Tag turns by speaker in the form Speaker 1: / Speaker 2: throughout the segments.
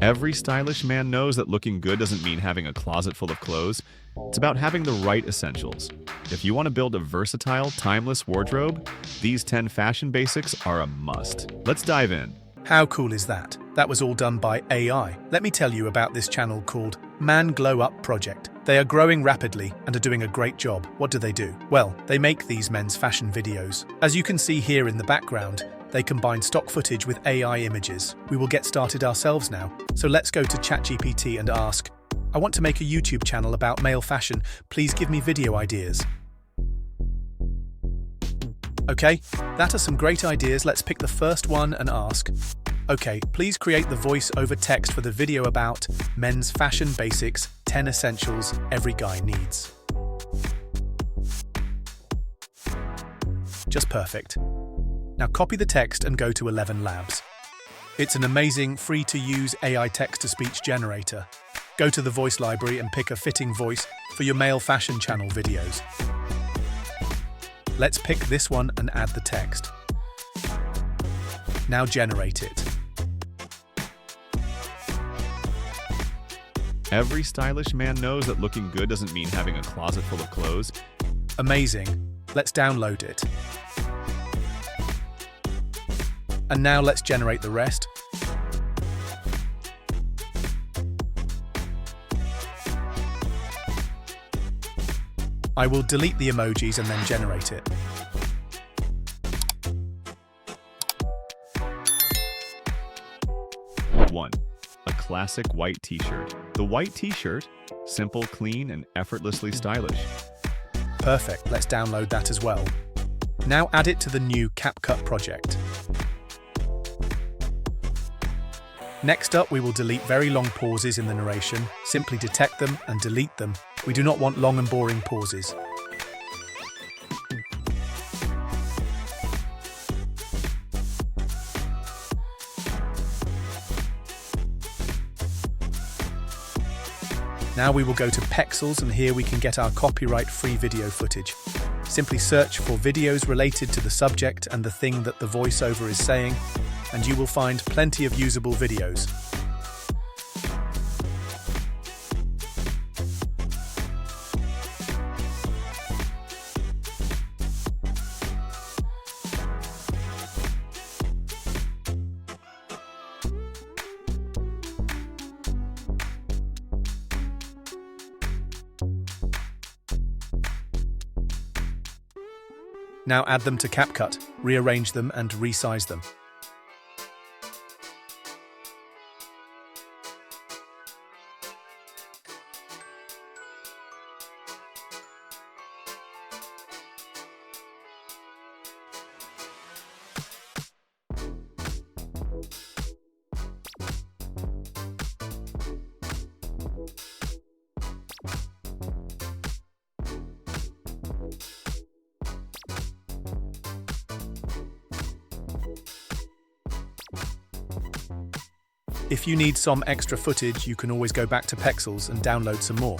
Speaker 1: Every stylish man knows that looking good doesn't mean having a closet full of clothes. It's about having the right essentials. If you want to build a versatile, timeless wardrobe, these 10 fashion basics are a must. Let's dive in.
Speaker 2: How cool is that? That was all done by AI. Let me tell you about this channel called Man Glow Up Project. They are growing rapidly and are doing a great job. What do? Well, they make these men's fashion videos. As you can see here in the background, they combine stock footage with AI images. We will get started ourselves now. So let's go to ChatGPT and ask, I want to make a YouTube channel about male fashion. Please give me video ideas. Okay, that are some great ideas. Let's pick the first one and ask, okay, please create the voice-over text for the video about men's fashion basics, 10 essentials every guy needs. Just perfect. Now copy the text and go to 11 Labs. It's an amazing, free-to-use AI text-to-speech generator. Go to the voice library and pick a fitting voice for your male fashion channel videos. Let's pick this one and add the text. Now generate it.
Speaker 1: Every stylish man knows that looking good doesn't mean having a closet full of clothes.
Speaker 2: Amazing. Let's download it. And now let's generate the rest. I will delete the emojis and then generate it.
Speaker 1: One, a classic white t-shirt. The white t-shirt, simple, clean, and effortlessly stylish.
Speaker 2: Perfect, let's download that as well. Now add it to the new CapCut project. Next up, we will delete very long pauses in the narration. Simply detect them and delete them. We do not want long and boring pauses. Now we will go to Pexels, and here we can get our copyright-free video footage. Simply search for videos related to the subject and the thing that the voiceover is saying, and you will find plenty of usable videos. Now add them to CapCut, rearrange them and resize them. If you need some extra footage, you can always go back to Pexels and download some more.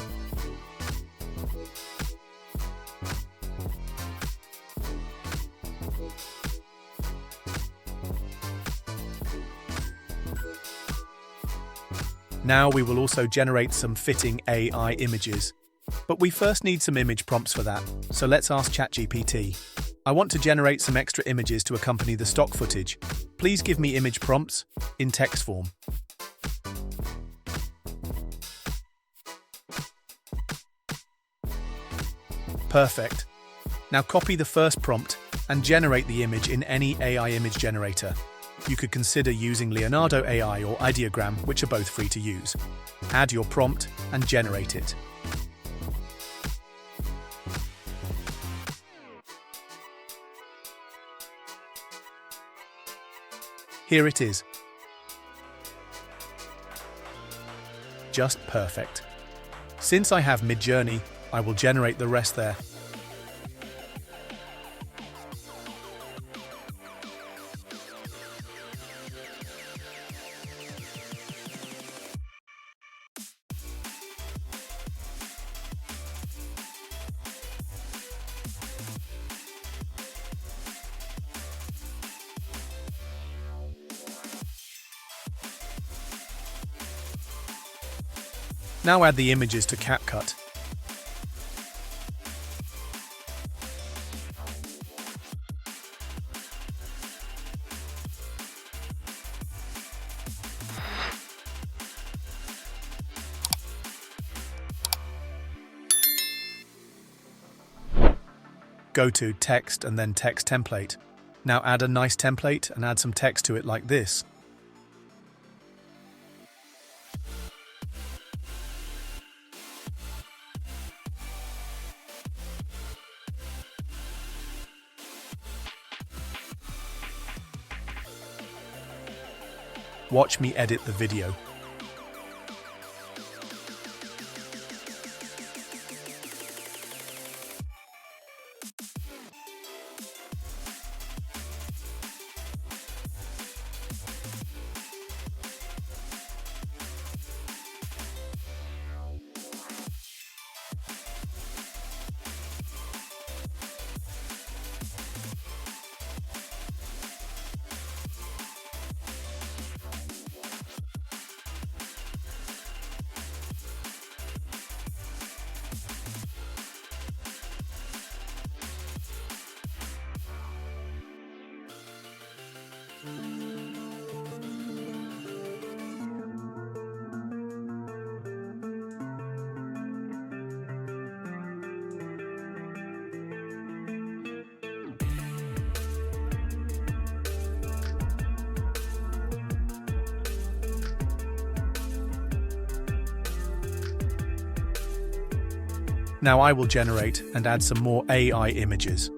Speaker 2: Now we will also generate some fitting AI images. But we first need some image prompts for that, so let's ask ChatGPT. I want to generate some extra images to accompany the stock footage. Please give me image prompts in text form. Perfect. Now copy the first prompt and generate the image in any AI image generator. You could consider using Leonardo AI or Ideogram, which are both free to use. Add your prompt and generate it. Here it is. Just perfect. Since I have Midjourney, I will generate the rest there. Now add the images to CapCut. Go to Text and then Text Template. Now add a nice template and add some text to it like this. Watch me edit the video. Now I will generate and add some more AI images.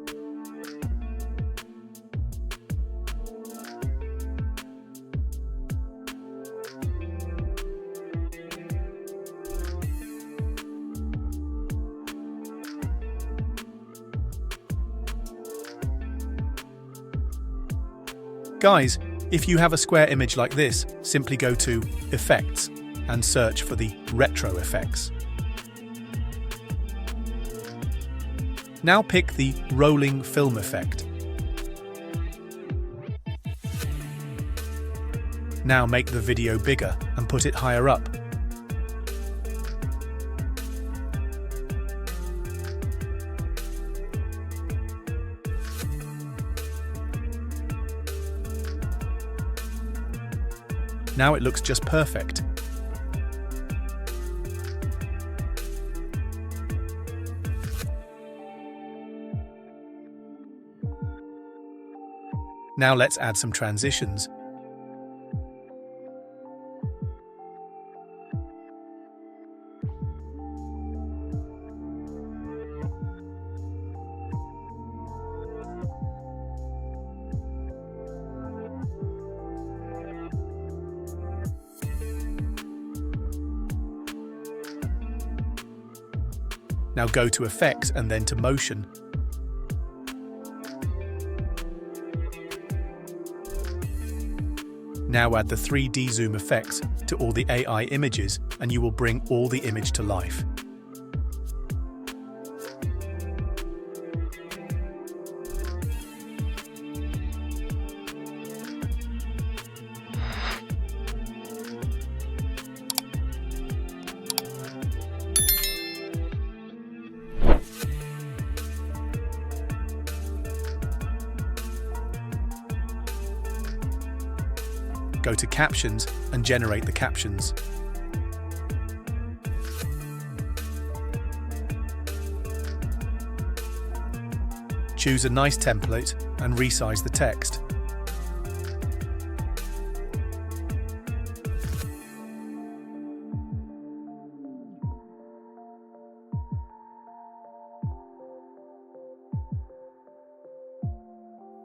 Speaker 2: Guys, if you have a square image like this, simply go to Effects and search for the retro effects. Now pick the rolling film effect. Now make the video bigger and put it higher up. Now it looks just perfect. Now let's add some transitions. Now go to Effects and then to Motion. Now add the 3D zoom effects to all the AI images and you will bring all the image to life. Go to Captions and generate the captions. Choose a nice template and resize the text.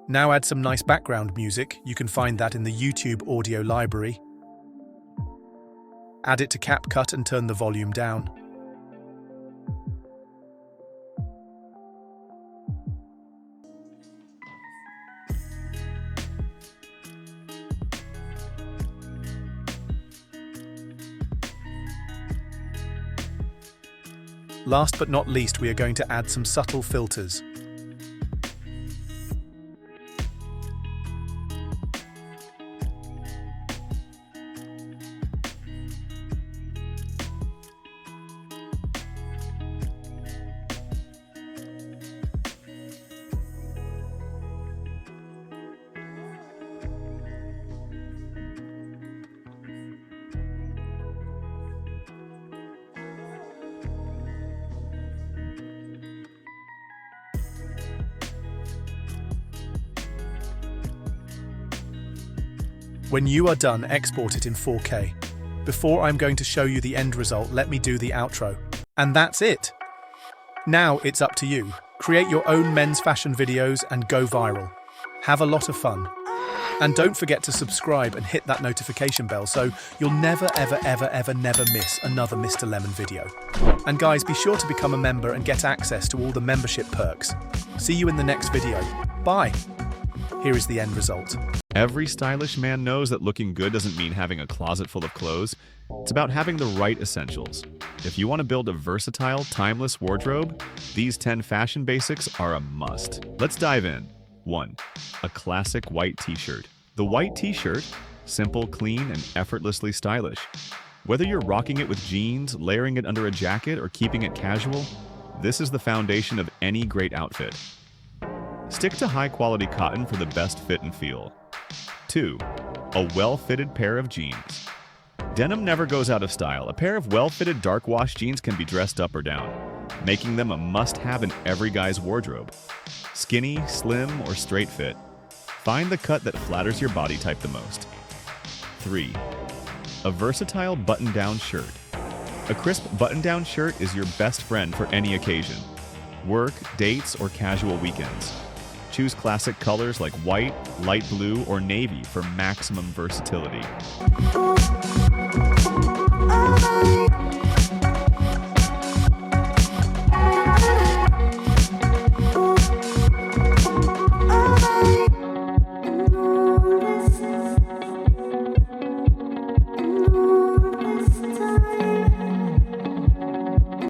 Speaker 2: Now add some nice background music. You can find that in the YouTube audio library. Add it to CapCut and turn the volume down. Last but not least, we are going to add some subtle filters. When you are done, export it in 4K. Before I'm going to show you the end result, let me do the outro. And that's it. Now it's up to you. Create your own men's fashion videos and go viral. Have a lot of fun. And don't forget to subscribe and hit that notification bell so you'll never miss another Mr. Lemon video. And guys, be sure to become a member and get access to all the membership perks. See you in the next video. Bye. Here is the end result.
Speaker 1: Every stylish man knows that looking good doesn't mean having a closet full of clothes. It's about having the right essentials. If you want to build a versatile, timeless wardrobe, these 10 fashion basics are a must. Let's dive in. 1. A classic white t-shirt. The white t-shirt, simple, clean, and effortlessly stylish. Whether you're rocking it with jeans, layering it under a jacket, or keeping it casual, this is the foundation of any great outfit. Stick to high-quality cotton for the best fit and feel. 2. A well-fitted pair of jeans. Denim never goes out of style. A pair of well-fitted dark wash jeans can be dressed up or down, making them a must-have in every guy's wardrobe. Skinny, slim, or straight fit. Find the cut that flatters your body type the most. 3. A versatile button-down shirt. A crisp button-down shirt is your best friend for any occasion. Work, dates, or casual weekends. Choose classic colors like white, light blue, or navy for maximum versatility.